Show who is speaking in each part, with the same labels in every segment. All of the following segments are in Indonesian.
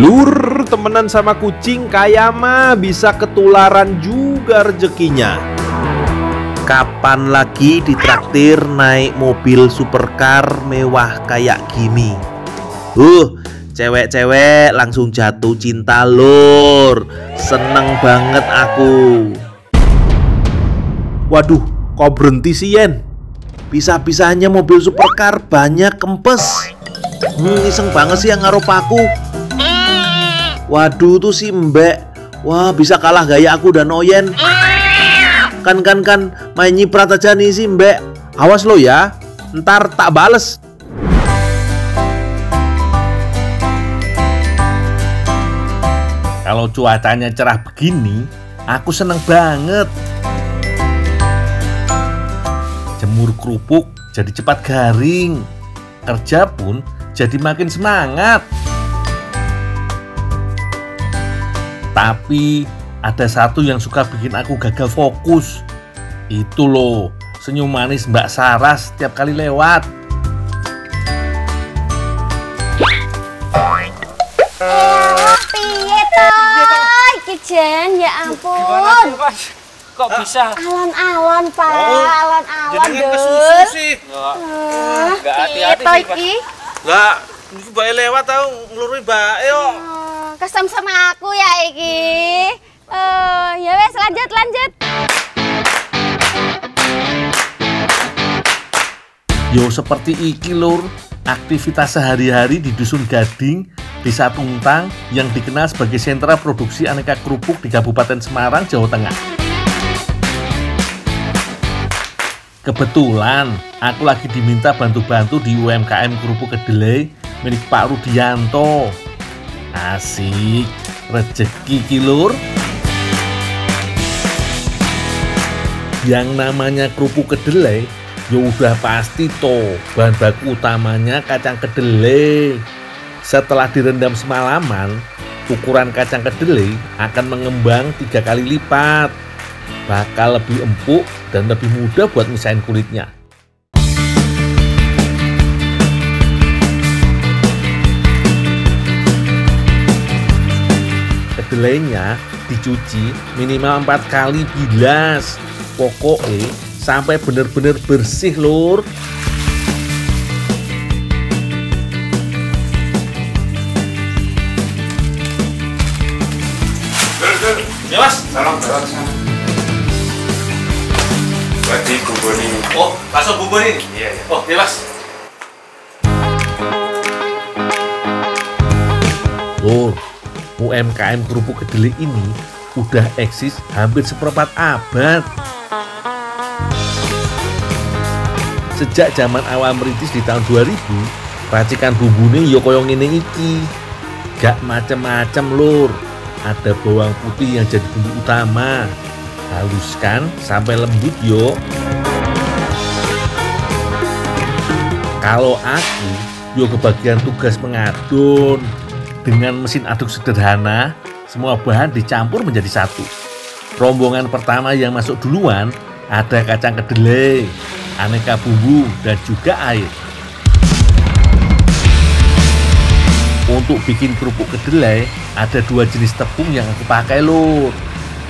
Speaker 1: Lur, temenan sama kucing kayak mah bisa ketularan juga rezekinya. Kapan lagi ditraktir naik mobil supercar mewah kayak gini? Cewek-cewek langsung jatuh cinta lur. Seneng banget aku. Waduh, kok berhenti sih Yen? Bisa-bisanya mobil supercar banyak kempes. Iseng banget sih yang ngaruh aku. Waduh tuh si Mbak. Wah bisa kalah gaya aku dan Oyen. Kan main nyiprat aja nih si Mbak. Awas lo ya, ntar tak bales. Kalau cuacanya cerah begini, aku seneng banget. Jemur kerupuk jadi cepat garing. Kerja pun jadi makin semangat. Tapi ada satu yang suka bikin aku gagal fokus. Itu loh, senyum manis Mbak Sarah setiap kali lewat.
Speaker 2: Piye toh? Iki Jen, ya ampun.
Speaker 3: Kok bisa?
Speaker 2: Alon-alon, Pak. Alon-alon,
Speaker 3: Jadi kan kesusu sih. Enggak hati-hati sih, Pak. Lah, iki bae lewat tau nglurui bae yo.
Speaker 2: Kesem sama aku ya iki. Ya wes lanjut.
Speaker 1: Yo seperti iki lur, aktivitas sehari-hari di Dusun Gading, Desa Tuntang yang dikenal sebagai sentra produksi aneka kerupuk di Kabupaten Semarang, Jawa Tengah. Kebetulan aku lagi diminta bantu-bantu di UMKM Kerupuk Kedelai milik Pak Rudianto. Asik, rezeki kilur. Yang namanya kerupuk kedelai, ya udah pasti toh bahan baku utamanya kacang kedelai. Setelah direndam semalaman, ukuran kacang kedelai akan mengembang 3 kali lipat. Bakal lebih empuk dan lebih mudah buat misahin kulitnya. Kedelainya dicuci minimal 4 kali bilas. Pokoknya sampai bener-bener bersih lur.
Speaker 3: Ya Mas, tolong sana. Berarti bubur ini. Oh, langsung bubur ini? Iya. Oh, ya Mas.
Speaker 1: Lur, UMKM kerupuk kedelai ini udah eksis hampir seperempat abad. Sejak zaman awal merintis di tahun 2000, racikan bumbune yo koyo ngene iki. Gak macem-macem lur. Ada bawang putih yang jadi bumbu utama. Haluskan sampai lembut yo. Kalau aku yo kebagian tugas mengadon. Dengan mesin aduk sederhana, semua bahan dicampur menjadi satu. Rombongan pertama yang masuk duluan ada kacang kedelai, aneka bumbu, dan juga air. Untuk bikin kerupuk kedelai, ada 2 jenis tepung yang aku pakai lur.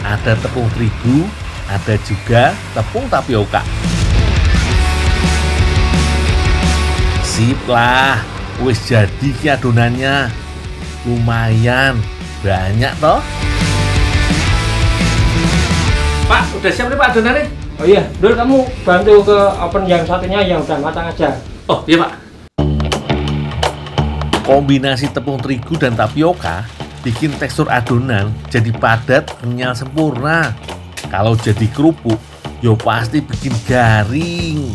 Speaker 1: Ada tepung terigu, ada juga tepung tapioka. Sip lah, wis jadi ki adonannya. Lumayan banyak toh.
Speaker 3: Pak, udah siap nih Pak adonannya?
Speaker 4: Oh iya, Dul kamu bantu ke oven yang satunya yang udah matang aja.
Speaker 3: Oh iya Pak.
Speaker 1: Kombinasi tepung terigu dan tapioka bikin tekstur adonan jadi padat, kenyal, sempurna. Kalau jadi kerupuk, yo pasti bikin garing.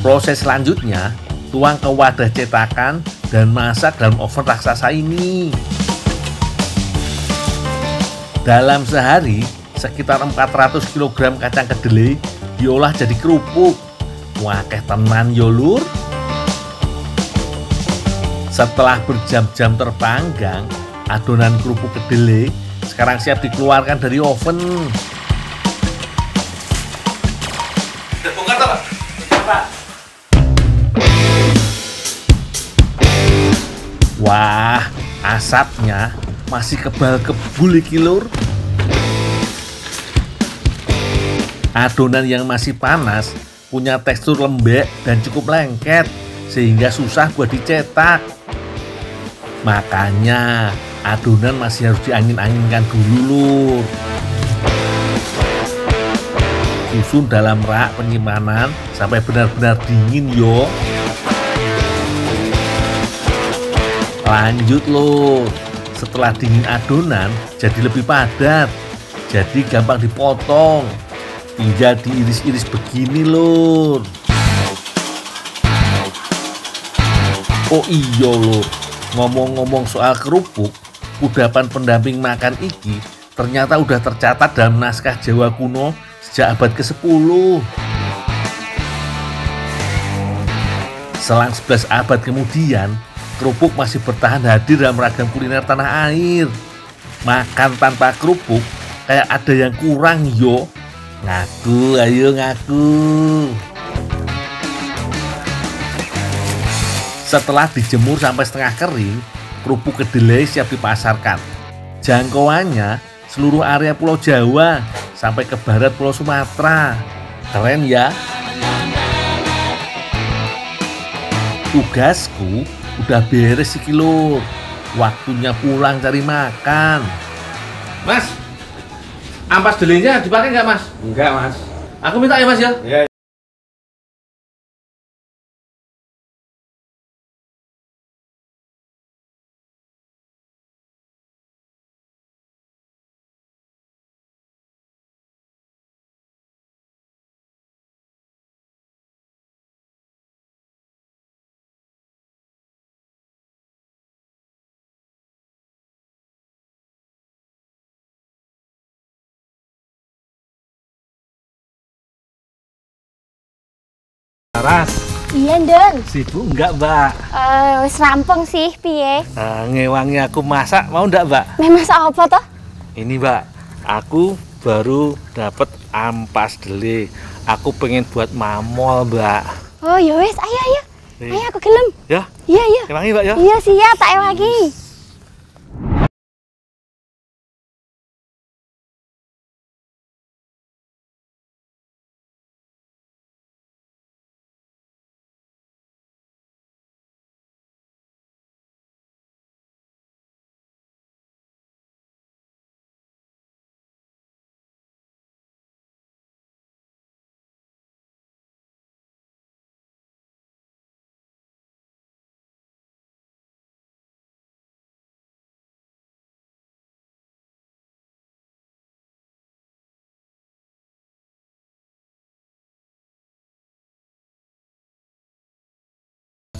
Speaker 1: Proses selanjutnya, tuang ke wadah cetakan dan masak dalam oven raksasa ini. Dalam sehari, sekitar 400 kg kacang kedelai diolah jadi kerupuk. Wakeh tenan yo lur. Setelah berjam-jam terpanggang, adonan kerupuk kedelai sekarang siap dikeluarkan dari oven.
Speaker 3: Udah bongkar toh Pak? Pak.
Speaker 1: Wah, asapnya masih kebal-kebul iki lur. Adonan yang masih panas punya tekstur lembek dan cukup lengket sehingga susah buat dicetak. Makanya adonan masih harus diangin-anginkan dulu lur. Susun dalam rak penyimpanan sampai benar-benar dingin yo. Lanjut lur. Setelah dingin adonan jadi lebih padat, jadi gampang dipotong. Tinggal diiris-iris begini lur. Oh iya lur, ngomong-ngomong soal kerupuk, kudapan pendamping makan iki ternyata udah tercatat dalam naskah Jawa kuno sejak abad ke-10. Selang 11 abad kemudian, kerupuk masih bertahan hadir dalam ragam kuliner tanah air. Makan tanpa kerupuk kayak ada yang kurang yo. Ngaku, ayo ngaku. Setelah dijemur sampai setengah kering, kerupuk kedelai siap dipasarkan. Jangkauannya seluruh area Pulau Jawa sampai ke barat Pulau Sumatera. Keren ya. Tugasku udah beres iki lur. Waktunya pulang cari makan.
Speaker 3: Mas, ampas delenya dipakai nggak mas?
Speaker 4: Enggak, Mas.
Speaker 3: Aku minta ya mas ya.
Speaker 4: Ya.
Speaker 1: Ras,
Speaker 2: Iya, Don.
Speaker 1: sibuk enggak mbak?
Speaker 2: Wis rampung sih, piye?
Speaker 1: Ngewangi aku masak mau enggak mbak?
Speaker 2: Memang apa toh?
Speaker 1: Ini mbak, aku baru dapat ampas dele. Aku pengen buat mamol mbak.
Speaker 2: Oh, ya wis, ayo ayo.
Speaker 1: Nih.
Speaker 2: Ayo aku gelem.
Speaker 1: Ya,
Speaker 2: Iya, iya.
Speaker 1: kemangi mbak ya.
Speaker 2: Iya, siap, tak lagi.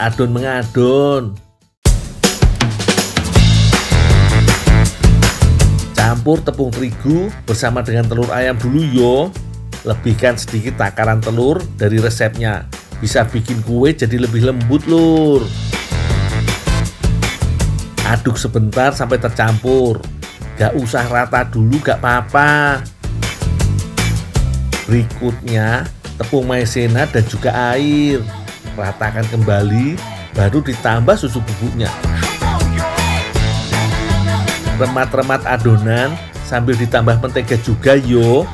Speaker 1: Adon mengadon. Campur tepung terigu bersama dengan telur ayam dulu yo. Lebihkan sedikit takaran telur dari resepnya. Bisa bikin kue jadi lebih lembut lur. Aduk sebentar sampai tercampur. Gak usah rata dulu gak apa-apa. Berikutnya tepung maizena dan juga air. Ratakan kembali, baru ditambah susu bubuknya. Remat-remat adonan sambil ditambah mentega juga yo.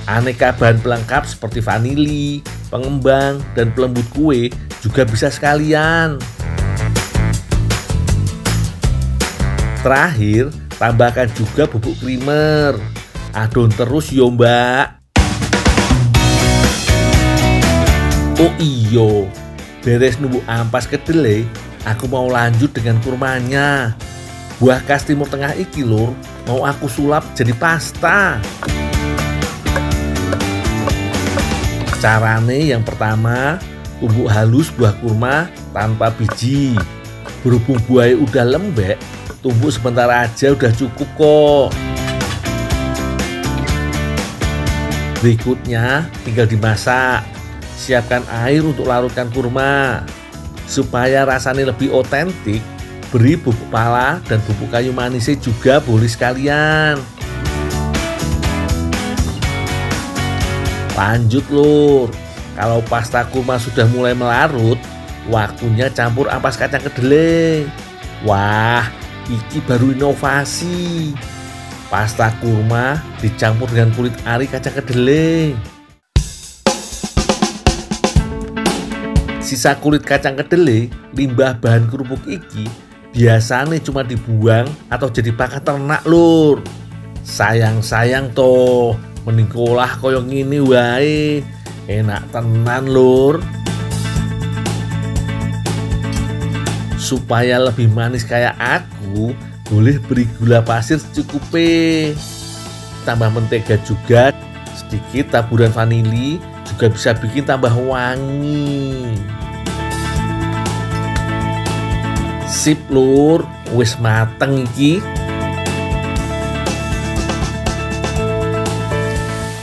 Speaker 1: Aneka bahan pelengkap seperti vanili, pengembang, dan pelembut kue juga bisa sekalian. Terakhir, tambahkan juga bubuk krimer. Adon terus yo mbak. Oh iyo, beres nunggu ampas kedelai, aku mau lanjut dengan kurmanya. Buah khas Timur Tengah iki lur, mau aku sulap jadi pasta. Carane yang pertama, tumbuk halus buah kurma tanpa biji. Berhubung buahnya udah lembek, tumbuk sebentar aja udah cukup kok. Berikutnya tinggal dimasak. Siapkan air untuk larutkan kurma. Supaya rasanya lebih otentik, beri bubuk pala dan bubuk kayu manisnya juga boleh sekalian. Lanjut lur, kalau pasta kurma sudah mulai melarut, waktunya campur ampas kacang kedelai. Wah, iki baru inovasi. Pasta kurma dicampur dengan kulit ari kacang kedelai. Sisa kulit kacang kedelai, limbah bahan kerupuk iki biasanya cuma dibuang atau jadi pakan ternak lur. Sayang toh, mending olah koyo ngini wae. Enak tenan lur. Supaya lebih manis kayak aku, boleh beri gula pasir secukupnya. Tambah mentega juga, sedikit taburan vanili juga bisa bikin tambah wangi. Sip lur, wis mateng iki.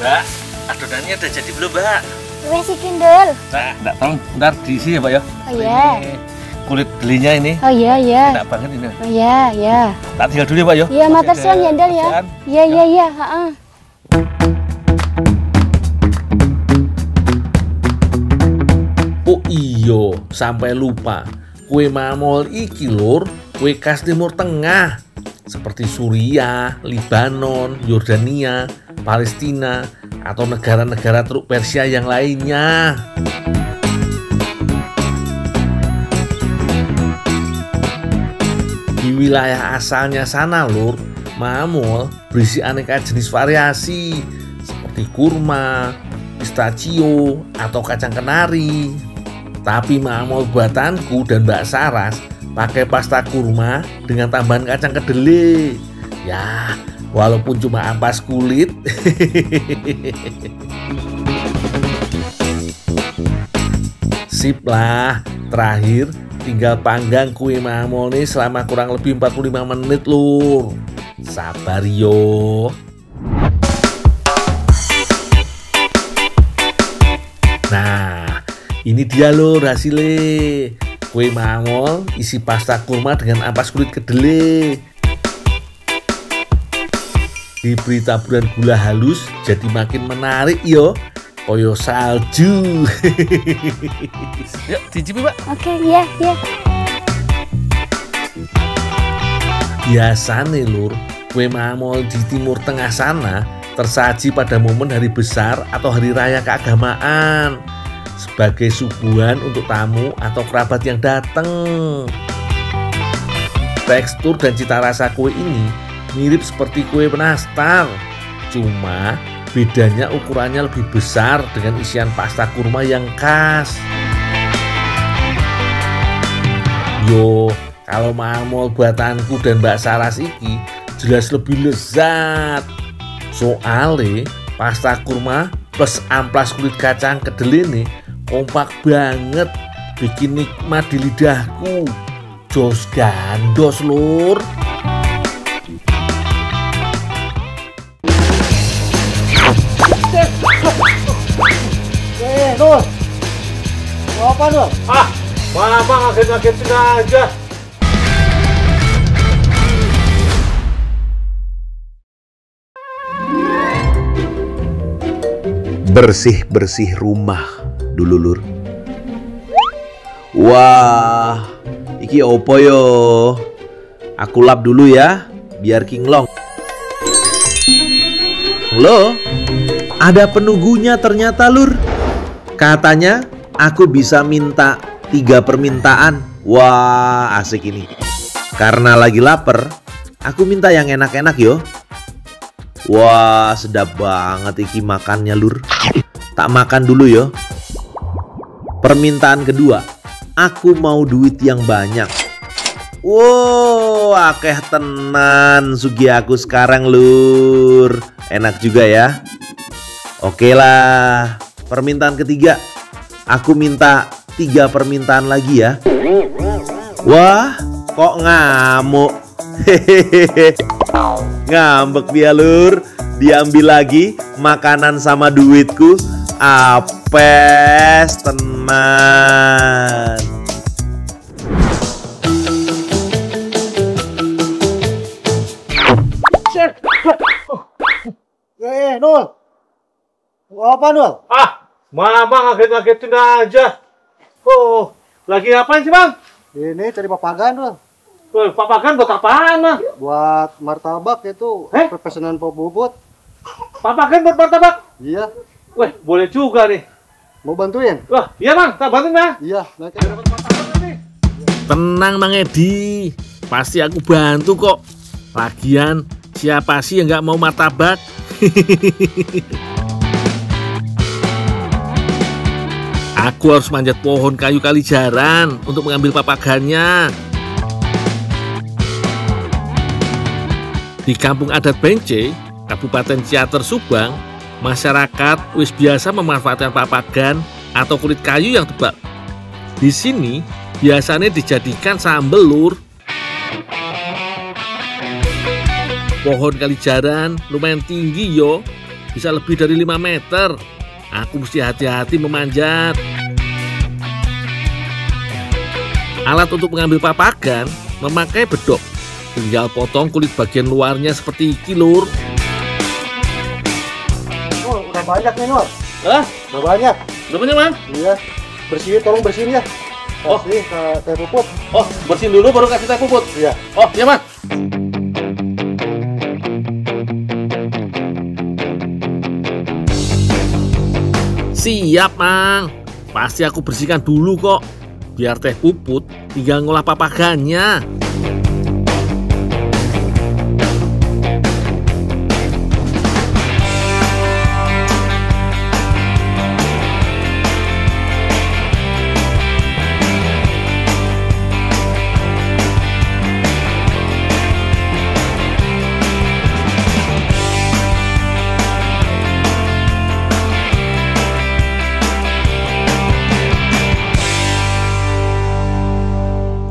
Speaker 3: Mbak, adonannya udah jadi belum, Mbak?
Speaker 2: Wes iki Ndul.
Speaker 3: Nah, enggak tahu ntar diisi ya, Pak ya.
Speaker 2: Oh iya.
Speaker 3: Kulit belinya ini.
Speaker 2: Oh iya.
Speaker 3: Enak banget ini.
Speaker 2: Oh iya.
Speaker 3: Tak tinggal dulu ya, Pak ya.
Speaker 2: Iya, matur suwun ya Ndul ya. Iya, heeh.
Speaker 1: Oh iya, sampai lupa. Kue mamol iki lur, kue khas Timur Tengah. Seperti Suriah, Libanon, Yordania, Palestina, atau negara-negara Teluk Persia yang lainnya. Di wilayah asalnya sana lur, mamol berisi aneka jenis variasi seperti kurma, pistachio, atau kacang kenari. Tapi mamol buatanku dan Mbak Saras pakai pasta kurma dengan tambahan kacang kedelai. Ya, walaupun cuma ampas kulit. Sip lah, terakhir tinggal panggang kue mamol nih selama kurang lebih 45 menit lur. Sabar yo. Nah, ini dia lur hasilnya. Kue mamol isi pasta kurma dengan ampas kulit kedelai. Diberi taburan gula halus jadi makin menarik yo. Koyo salju.
Speaker 3: Yuk, dicipi, Pak.
Speaker 2: Oke, iya.
Speaker 1: Biasanya lur, kue mamol di Timur Tengah sana tersaji pada momen hari besar atau hari raya keagamaan sebagai suguhan untuk tamu atau kerabat yang datang. Tekstur dan cita rasa kue ini mirip seperti kue nastar, cuma bedanya ukurannya lebih besar dengan isian pasta kurma yang khas. Yo, kalau mamol buatanku dan Mbak Saras iki jelas lebih lezat. Soalnya pasta kurma plus amplas kulit kacang kedelai nih kompak banget, bikin nikmat di lidahku. Jos gandos lur.
Speaker 4: Nur. Apa Nur? Malah ngaget-ngagetin aja.
Speaker 5: Bersih-bersih rumah dulu lur. Wah, iki opo yo? Aku lap dulu ya, biar kinglong. Halo, ada penunggunya ternyata lur. Katanya aku bisa minta 3 permintaan. Wah, asik ini. Karena lagi lapar, aku minta yang enak-enak yo. Wah, sedap banget iki makannya lur. Tak makan dulu yo. Permintaan kedua, aku mau duit yang banyak. Wow, akeh tenan sugi aku sekarang lur. Enak juga ya. Oke lah. Permintaan ketiga, aku minta 3 permintaan lagi ya. Wah, kok ngamuk? Hehehe. Ngambek dia lur. Diambil lagi makanan sama duitku. Apes teman.
Speaker 4: Nur. Apa Nur? Malah ngaget-ngagetin aja. Oh, lagi ngapain sih Bang? Ini cari papagan Nur.
Speaker 3: Woi, papakan buat apaan, mah?
Speaker 6: Buat martabak itu. Pesanan Pak Bubut.
Speaker 3: Papakan buat martabak?
Speaker 6: Iya.
Speaker 3: Weh, boleh juga nih.
Speaker 6: Mau bantuin?
Speaker 3: Wah, iya Bang, tak bantuin Bang.
Speaker 6: Iya, nanti.
Speaker 1: Tenang Mang Edi, pasti aku bantu kok. Lagian siapa sih yang nggak mau martabak? Aku harus manjat pohon kayu kalijaran untuk mengambil papagannya. Di kampung adat Bence, Kabupaten Ciater Subang, masyarakat wis biasa memanfaatkan papagan atau kulit kayu yang tebal. Di sini biasanya dijadikan sambel, Lur. Pohon kalijaran lumayan tinggi yo, bisa lebih dari 5 meter. Aku mesti hati-hati memanjat. Alat untuk mengambil papagan memakai bedok. Tinggal potong kulit bagian luarnya seperti iki, Lur.
Speaker 6: Oh, udah banyak nih, Nur.
Speaker 3: Hah?
Speaker 6: Udah banyak.
Speaker 3: Udah banyak, Bang?
Speaker 6: Iya. Bersihin, tolong bersihin ya.
Speaker 3: Oh.
Speaker 6: Kasih ke Teh Puput.
Speaker 3: Oh, bersihin dulu baru kasih teh puput.
Speaker 6: Iya.
Speaker 3: Oh, iya, Bang.
Speaker 1: Siap, Mang. Pasti aku bersihkan dulu kok. Biar Teh Puput tinggal ngolah papagannya.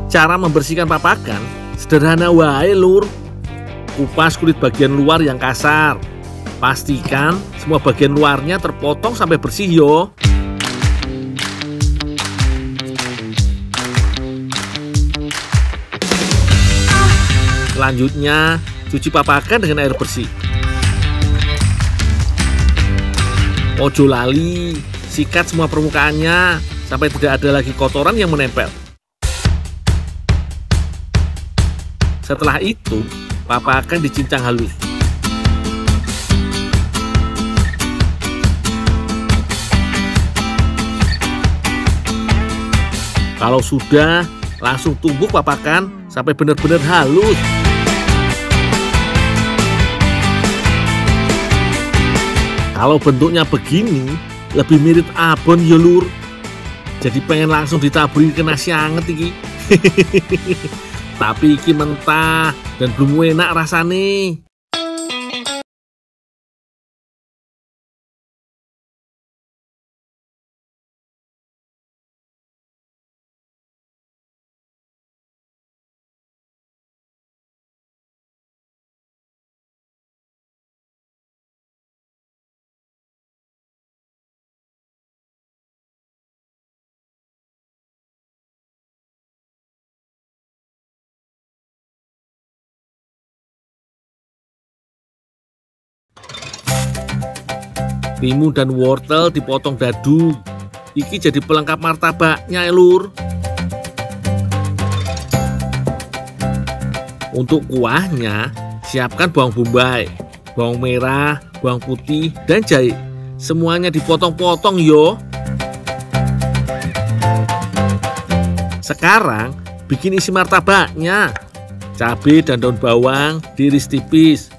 Speaker 1: Cara membersihkan papagan sederhana wae, Lur. Kupas kulit bagian luar yang kasar. Pastikan semua bagian luarnya terpotong sampai bersih yo. Selanjutnya, cuci papagan dengan air bersih. Ojo lali, sikat semua permukaannya sampai tidak ada lagi kotoran yang menempel. Setelah itu, papagan dicincang halus. Kalau sudah, langsung tumbuk papagan sampai benar-benar halus. Kalau bentuknya begini, lebih mirip abon ya, Lur. Jadi pengen langsung ditaburi ke nasi anget iki. Tapi iki mentah dan belum enak rasane. Timun dan wortel dipotong dadu. Iki jadi pelengkap martabaknya, Lur. Untuk kuahnya, siapkan bawang bombay, bawang merah, bawang putih, dan jahe. Semuanya dipotong-potong yo. Sekarang bikin isi martabaknya. Cabai dan daun bawang diiris tipis.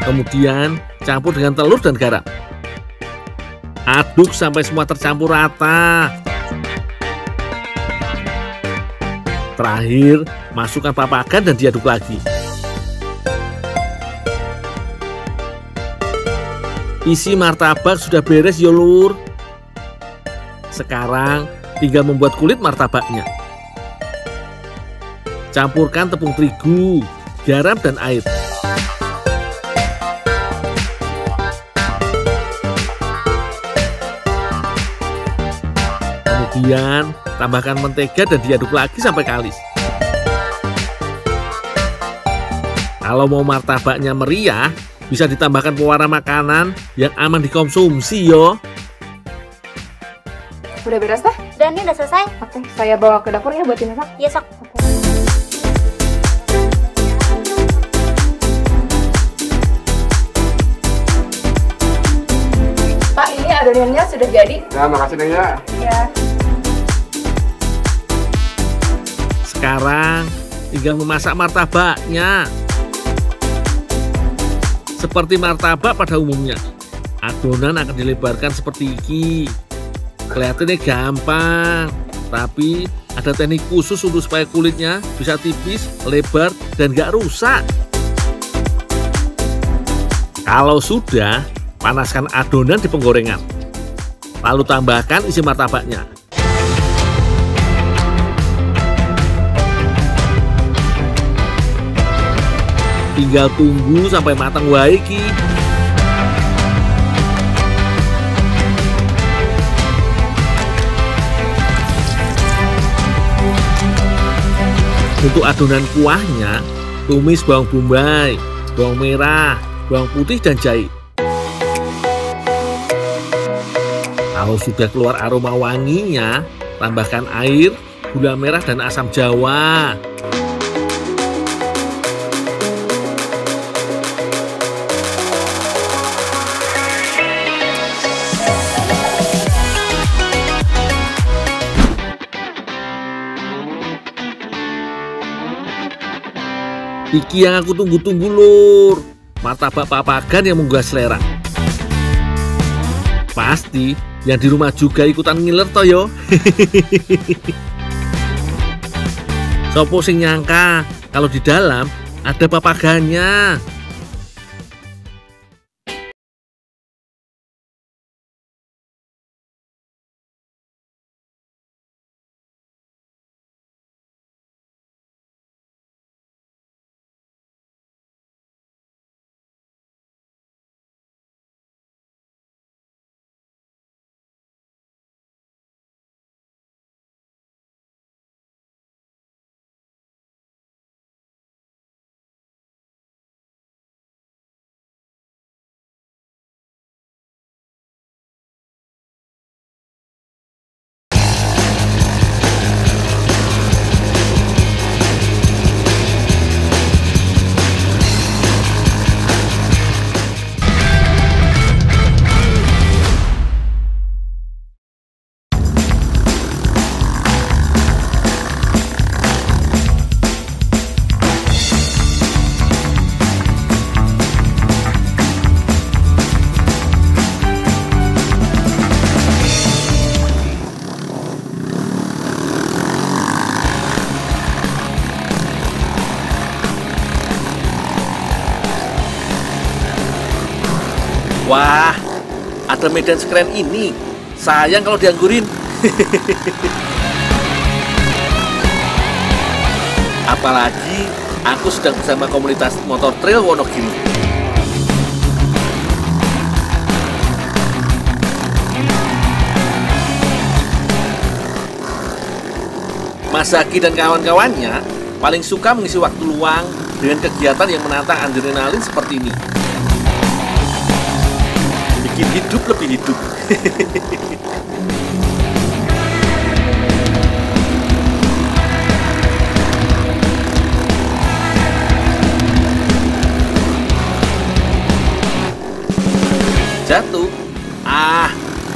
Speaker 1: Kemudian campur dengan telur dan garam. Aduk sampai semua tercampur rata. Terakhir, masukkan papagan dan diaduk lagi. Isi martabak sudah beres ya, Lur. Sekarang tinggal membuat kulit martabaknya. Campurkan tepung terigu, garam dan air. Kemudian tambahkan mentega dan diaduk lagi sampai kalis. Kalau mau martabaknya meriah, bisa ditambahkan pewarna makanan yang aman dikonsumsi yo.
Speaker 7: Udah beres, Teh?
Speaker 2: Udah adonannya udah selesai.
Speaker 7: Oke, saya bawa ke dapur ya buat dimasak.
Speaker 2: Iya, sok.
Speaker 7: Pak, ini adonannya sudah jadi.
Speaker 6: Ya, makasih Neng ya.
Speaker 7: Ya.
Speaker 1: Sekarang tinggal memasak martabaknya. Seperti martabak pada umumnya, adonan akan dilebarkan seperti ini. Kelihatannya gampang, tapi ada teknik khusus untuk supaya kulitnya bisa tipis, lebar, dan gak rusak. Kalau sudah, panaskan adonan di penggorengan. Lalu tambahkan isi martabaknya. Tinggal tunggu sampai matang wae iki. Untuk adonan kuahnya, tumis bawang bombay, bawang merah, bawang putih, dan jahe. Kalau sudah keluar aroma wanginya, tambahkan air, gula merah, dan asam jawa. Iki yang aku tunggu-tunggu, Lur. Martabak papagan yang menggugah selera. Pasti yang di rumah juga ikutan ngiler toh yo. Sopo sing nyangka kalau di dalam ada papagannya. Wah, ada medan sekeren ini. Sayang kalau dianggurin. Apalagi aku sedang bersama komunitas motor trail Wonogiri. Mas Zaki dan kawan-kawannya paling suka mengisi waktu luang dengan kegiatan yang menantang adrenalin seperti ini. Bikin hidup lebih hidup. Jatuh?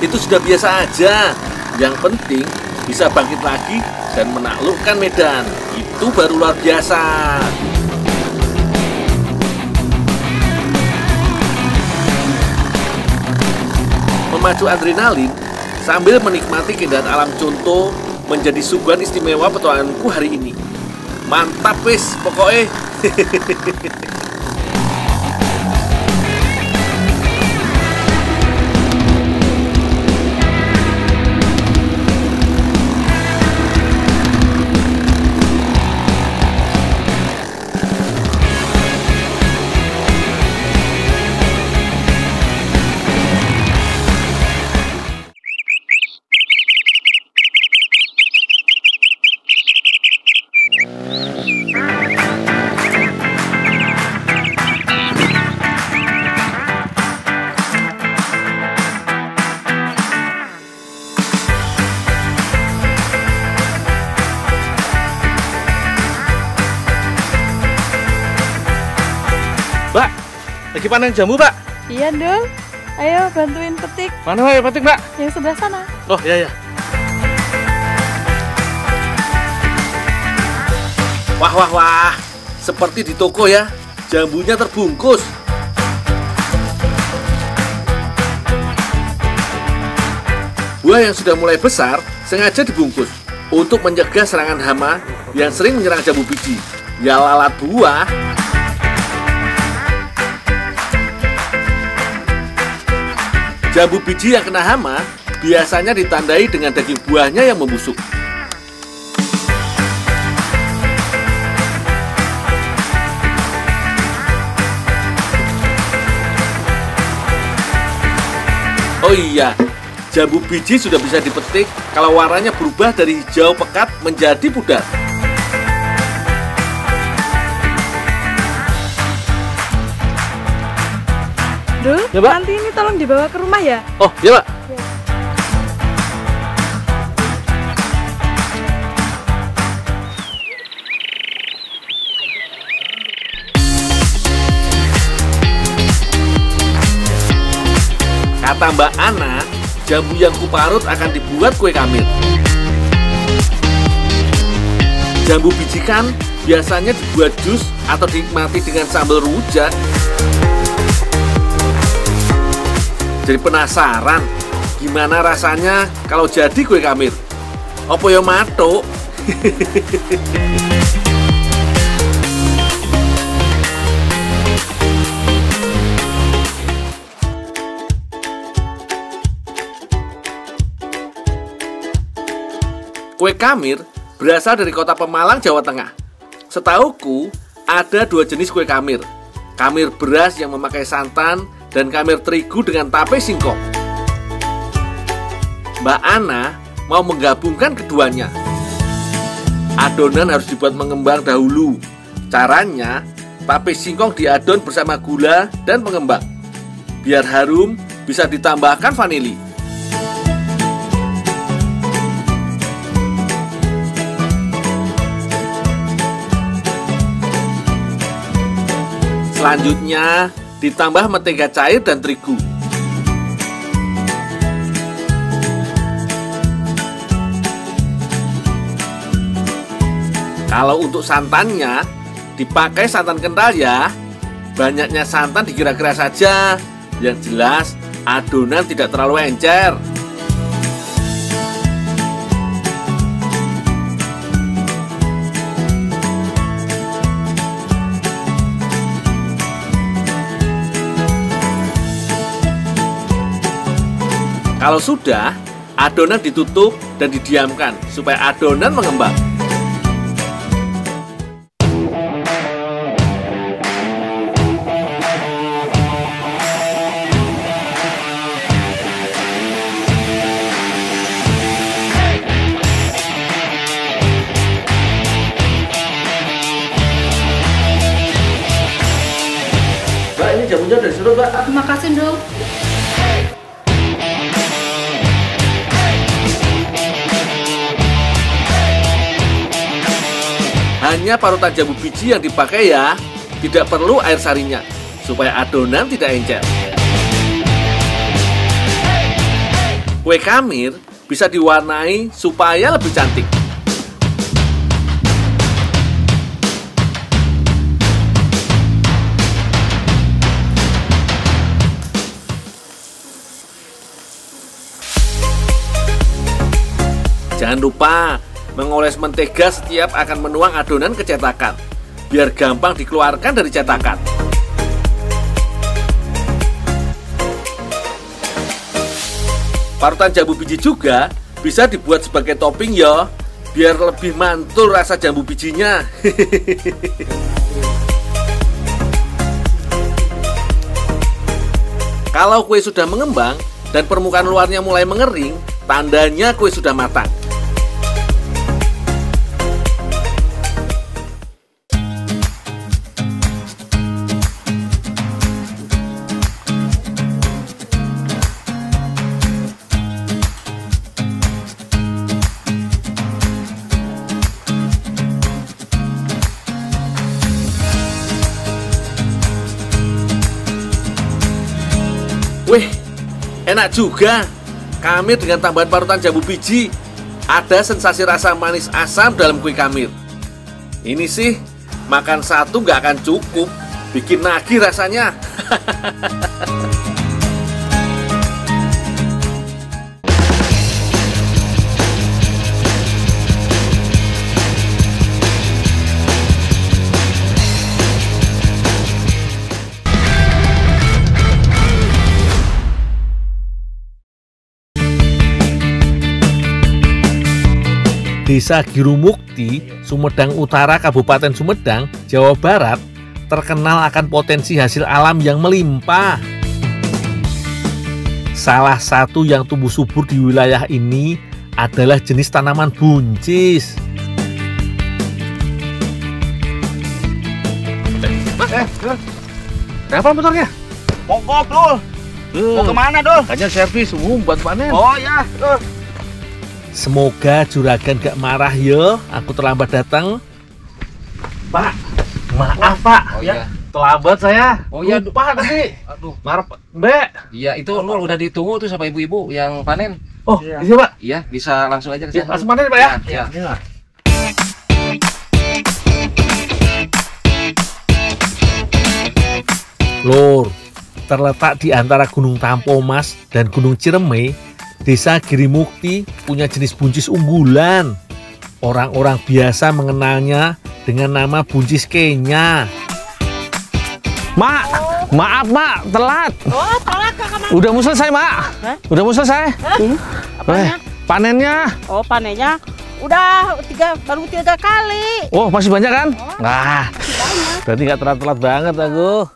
Speaker 1: Itu sudah biasa aja. Yang penting bisa bangkit lagi dan menaklukkan medan. Itu baru luar biasa. Memacu adrenalin sambil menikmati keindahan alam contoh menjadi suguhan istimewa petualanganku hari ini. Mantap wis pokoknya.
Speaker 3: Lagi panen jambu, Pak?
Speaker 8: Iya, Dul. Ayo bantuin petik.
Speaker 3: Mana ayo petik, Mbak?
Speaker 8: Yang sebelah sana.
Speaker 3: Oh, iya.
Speaker 1: Wah. Seperti di toko ya. Jambunya terbungkus. Buah yang sudah mulai besar sengaja dibungkus untuk mencegah serangan hama yang sering menyerang jambu biji. Ya lalat buah. Jambu biji yang kena hama biasanya ditandai dengan daging buahnya yang membusuk. Oh iya, jambu biji sudah bisa dipetik kalau warnanya berubah dari hijau pekat menjadi pudar.
Speaker 8: Dul,
Speaker 3: Ya, Pak.
Speaker 8: nanti ini tolong dibawa ke rumah ya.
Speaker 3: Oh, iya, Pak.
Speaker 1: Kata Mbak Ana, jambu yang kuparut akan dibuat kue kamir. Jambu biji kan biasanya dibuat jus atau dinikmati dengan sambal rujak. Jadi penasaran gimana rasanya kalau jadi kue kamir? Apa ya matuk? Kue kamir berasal dari kota Pemalang, Jawa Tengah. Setauku, ada 2 jenis kue kamir. Kamir beras yang memakai santan dan kamir terigu dengan tape singkong. Mbak Ana mau menggabungkan keduanya. Adonan harus dibuat mengembang dahulu. Caranya, tape singkong diadon bersama gula dan pengembang. Biar harum, bisa ditambahkan vanili. Selanjutnya, ditambah mentega cair dan terigu. Kalau untuk santannya, dipakai santan kental ya. Banyaknya santan dikira-kira saja. Yang jelas, adonan tidak terlalu encer. Kalau sudah, adonan ditutup dan didiamkan supaya adonan mengembang. Mbak, ini jamunya udah disuruh, Mbak.
Speaker 7: Terima kasih, Dul.
Speaker 1: Hanya parutan jambu biji yang dipakai ya, tidak perlu air sarinya, supaya adonan tidak encer. Kue kamir bisa diwarnai supaya lebih cantik. Jangan lupa mengoles mentega setiap akan menuang adonan ke cetakan, biar gampang dikeluarkan dari cetakan. Parutan jambu biji juga bisa dibuat sebagai topping ya, biar lebih mantul rasa jambu bijinya. Kalau kue sudah mengembang dan permukaan luarnya mulai mengering, tandanya kue sudah matang. Wih, enak juga. Kamir dengan tambahan parutan jambu biji. Ada sensasi rasa manis asam dalam kue kamir. Ini sih, makan satu nggak akan cukup. Bikin nagih rasanya. Desa Girumukti, Sumedang Utara, Kabupaten Sumedang, Jawa Barat, terkenal akan potensi hasil alam yang melimpah. Salah satu yang tumbuh subur di wilayah ini adalah jenis tanaman buncis.
Speaker 3: Kenapa motornya? Mogok, Dul. Mau kemana, Dul?
Speaker 1: Kayaknya servis umum buat panen.
Speaker 3: Oh ya, Dul.
Speaker 1: Semoga juragan gak marah ya, aku terlambat datang.
Speaker 3: Pak, maaf Pak.
Speaker 9: Oh ya,
Speaker 3: Terlambat saya.
Speaker 9: oh ya,
Speaker 3: Lupa tadi.
Speaker 9: aduh.
Speaker 3: Maaf, Mbak.
Speaker 9: Iya, itu Lul udah ditunggu tuh sama ibu-ibu yang panen.
Speaker 3: Oh,
Speaker 6: Iya.
Speaker 3: iya Pak.
Speaker 9: Iya, bisa langsung aja ke
Speaker 3: Ya,
Speaker 9: sana.
Speaker 3: langsung panen Pak ya.
Speaker 9: Iya.
Speaker 3: Iya.
Speaker 1: Lur, terletak di antara Gunung Tampomas dan Gunung Ciremai, Desa Girimukti punya jenis buncis unggulan. Orang-orang biasa mengenalnya dengan nama buncis Kenya.
Speaker 3: Mak, maaf Mak, telat.
Speaker 2: Oh, telat ke kemana?
Speaker 3: Udah mau selesai Mak. Udah mau selesai. Panennya.
Speaker 10: Oh, panennya udah baru 3 kali.
Speaker 3: Oh, masih banyak kan? Nah, berarti nggak telat-telat banget aku.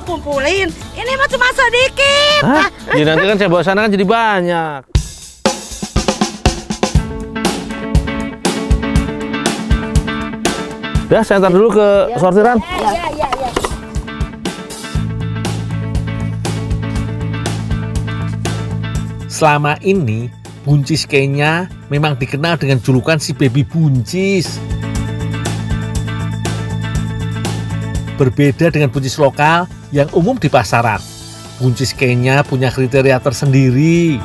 Speaker 2: Kumpulin, ini mah cuma sedikit.
Speaker 3: Hah? Ya nanti kan saya bawa sana kan jadi banyak. Ya, saya antar dulu ke sortiran.
Speaker 2: Iya.
Speaker 1: Selama ini, buncis Kenya memang dikenal dengan julukan si baby buncis. Berbeda dengan buncis lokal yang umum di pasaran, buncis Kenya punya kriteria tersendiri.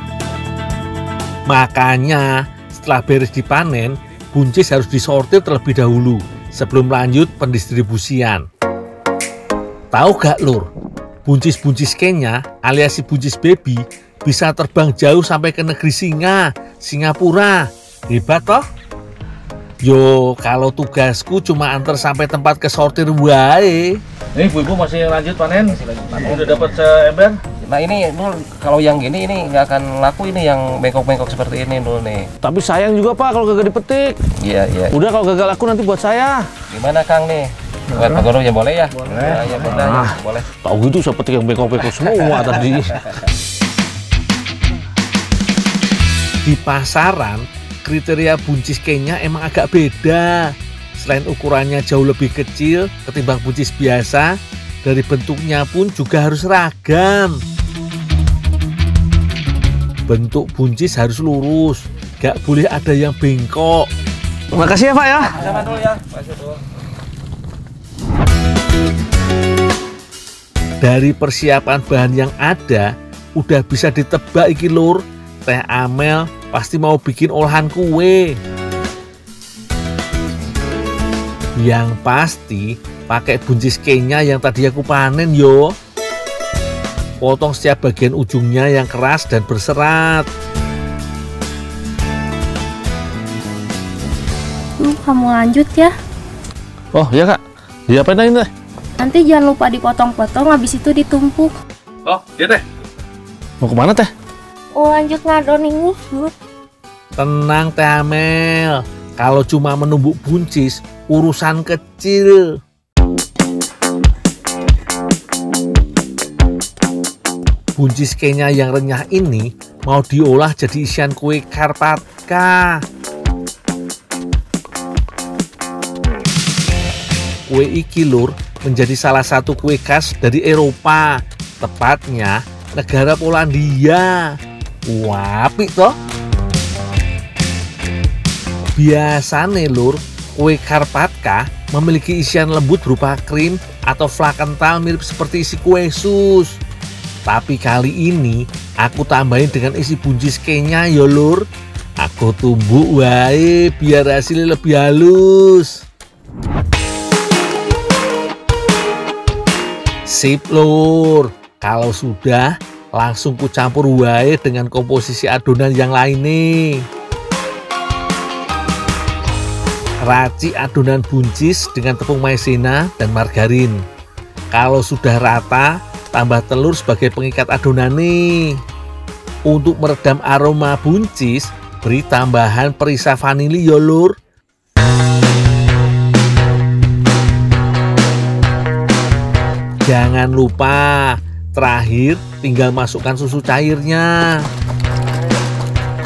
Speaker 1: Makanya setelah beres dipanen, buncis harus disortir terlebih dahulu sebelum lanjut pendistribusian. Tahu gak Lur, buncis-buncis Kenya alias si buncis baby bisa terbang jauh sampai ke negeri singa, Singapura. Hebat toh? Yo, kalau tugasku cuma antar sampai tempat kesortir wae.
Speaker 3: Ini ibu-ibu masih lanjut panen? Udah dapat seember?
Speaker 9: Nah ini Nul, kalau yang gini ini nggak akan laku ini yang bengkok-bengkok seperti ini Nul nih.
Speaker 3: Tapi sayang juga Pak kalau gagal dipetik.
Speaker 9: Iya.
Speaker 3: Udah kalau gagal laku nanti buat saya.
Speaker 9: Gimana Kang nih? Buat Pak Guru ya boleh ya? Boleh. Ya, boleh.
Speaker 3: Tahu gitu saya petik yang bengkok-bengkok semua tadi.
Speaker 1: Di pasaran, kriteria buncis Kenya emang agak beda. Selain ukurannya jauh lebih kecil ketimbang buncis biasa, dari bentuknya pun juga harus ragam. Bentuk buncis harus lurus, gak boleh ada yang bengkok.
Speaker 3: Makasih ya Pak ya.
Speaker 9: Sama dulu ya. Makasih dulu.
Speaker 1: Dari persiapan bahan yang ada, udah bisa ditebak iki Lur, Teh Amel pasti mau bikin olahan kue. Yang pasti pakai buncis Kenya yang tadi aku panen yo. Potong setiap bagian ujungnya yang keras dan berserat.
Speaker 11: Kamu lanjut ya.
Speaker 3: Oh iya Kak, diapain ini Teh?
Speaker 11: Nanti jangan lupa dipotong-potong, habis itu ditumpuk.
Speaker 3: Oh iya Teh. Mau kemana Teh?
Speaker 11: Lanjut ngadoning
Speaker 1: Tenang Teh Amel, kalau cuma menumbuk buncis urusan kecil. buncis Kenya yang renyah ini mau diolah jadi isian kue Karpatka. Kue iki lur menjadi salah satu kue khas dari Eropa, tepatnya negara Polandia. Wah, apik toh? Biasane lur, kue Karpatka memiliki isian lembut berupa krim atau fla kental mirip seperti isi kue sus. Tapi kali ini aku tambahin dengan isi buncis Kenya ya lur. Aku tumbuk wae biar hasilnya lebih halus. Sip lur, kalau sudah langsung ku campur wae dengan komposisi adonan yang lain nih. Racik adonan buncis dengan tepung maizena dan margarin. Kalau sudah rata, tambah telur sebagai pengikat adonan nih. Untuk meredam aroma buncis, beri tambahan perisa vanili ya lur. Jangan lupa, terakhir tinggal masukkan susu cairnya.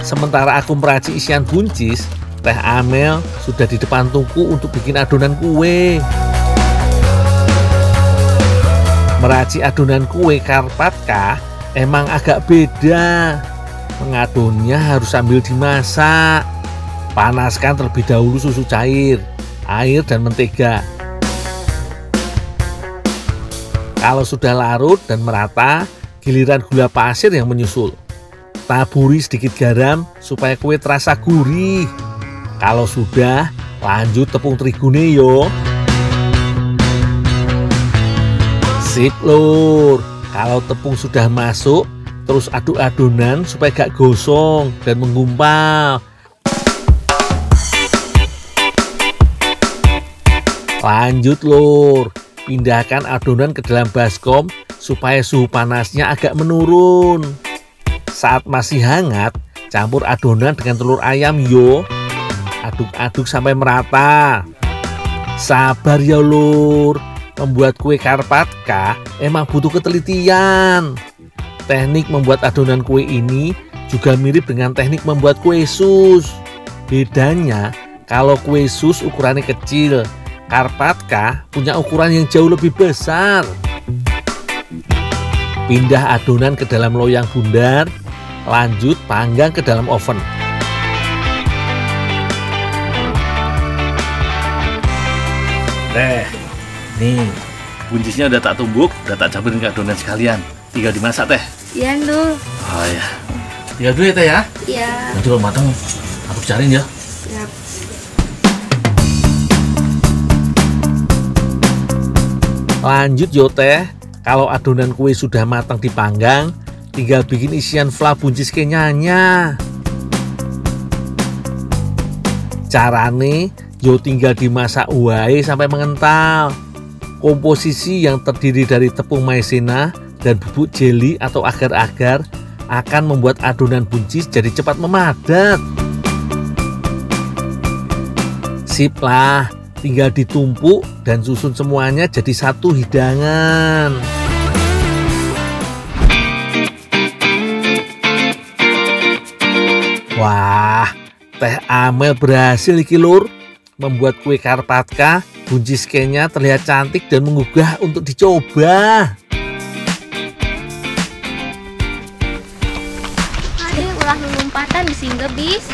Speaker 1: Sementara aku meracik isian buncis, Teh Amel sudah di depan tungku untuk bikin adonan kue. Meracik adonan kue Karpatka emang agak beda. Mengadonnya harus sambil dimasak. Panaskan terlebih dahulu susu cair, air dan mentega. Kalau sudah larut dan merata, giliran gula pasir yang menyusul. Taburi sedikit garam supaya kue terasa gurih. Kalau sudah, lanjut tepung terigune yo. Sip lur, kalau tepung sudah masuk, terus aduk adonan supaya gak gosong dan menggumpal. Lanjut lur, pindahkan adonan ke dalam baskom supaya suhu panasnya agak menurun. Saat masih hangat, campur adonan dengan telur ayam yo. Aduk-aduk sampai merata. Sabar ya lur, membuat kue Karpatka emang butuh ketelitian. Teknik membuat adonan kue ini juga mirip dengan teknik membuat kue sus. Bedanya, kalau kue sus ukurannya kecil, Karpatka punya ukuran yang jauh lebih besar. Pindah adonan ke dalam loyang bundar, lanjut panggang ke dalam oven.
Speaker 3: Teh, nih buncisnya udah tak tumbuk, udah tak campurin ke adonan sekalian. Tinggal dimasak teh.
Speaker 11: Iya Ndul.
Speaker 3: Oh ya, tinggal dulu ya teh ya.
Speaker 11: Iya.
Speaker 3: Nanti kalau matang aku cariin ya.
Speaker 11: Siap.
Speaker 1: Lanjut yo teh, kalau adonan kue sudah matang dipanggang, tinggal bikin isian fla buncis Kenyanya. Carane yo tinggal dimasak wae sampai mengental. Komposisi yang terdiri dari tepung maizena dan bubuk jeli atau agar-agar akan membuat adonan buncis jadi cepat memadat. Sip lah, tinggal ditumpuk dan susun semuanya jadi satu hidangan. Wah, Teh Amel berhasil iki lur. Membuat kue Karpatka buncis Kenya terlihat cantik dan menggugah untuk dicoba.
Speaker 11: Ada ulah lompatan di sini bis.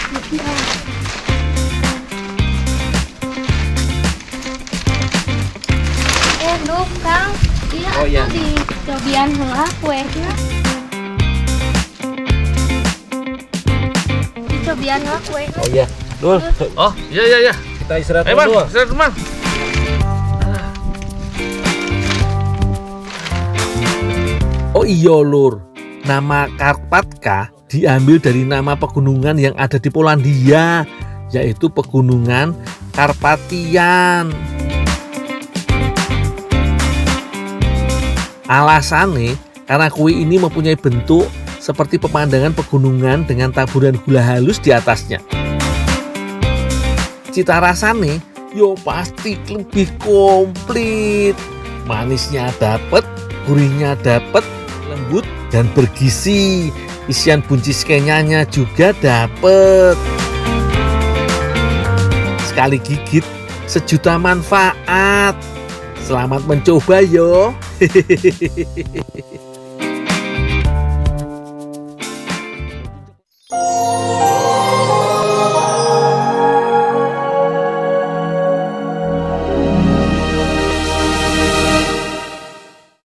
Speaker 11: Duh, Kang. Iya,
Speaker 9: oh, iya.
Speaker 11: Di cobian heula kuenya. Di cobian heula kue.
Speaker 9: Oh iya. Dul.
Speaker 3: Oh, iya.
Speaker 9: Kita istirahat
Speaker 3: Ayo,
Speaker 9: dulu.
Speaker 3: Bang, istirahat, Bang.
Speaker 1: Oh iya lur, nama Karpatka diambil dari nama pegunungan yang ada di Polandia, yaitu Pegunungan Karpatian. Alasannya karena kue ini mempunyai bentuk seperti pemandangan pegunungan dengan taburan gula halus di atasnya. Cita rasanya yo pasti lebih komplit. Manisnya dapet, gurihnya dapet, lembut dan bergizi. Isian buncis kenyanya juga dapet. Sekali gigit sejuta manfaat. Selamat mencoba yo.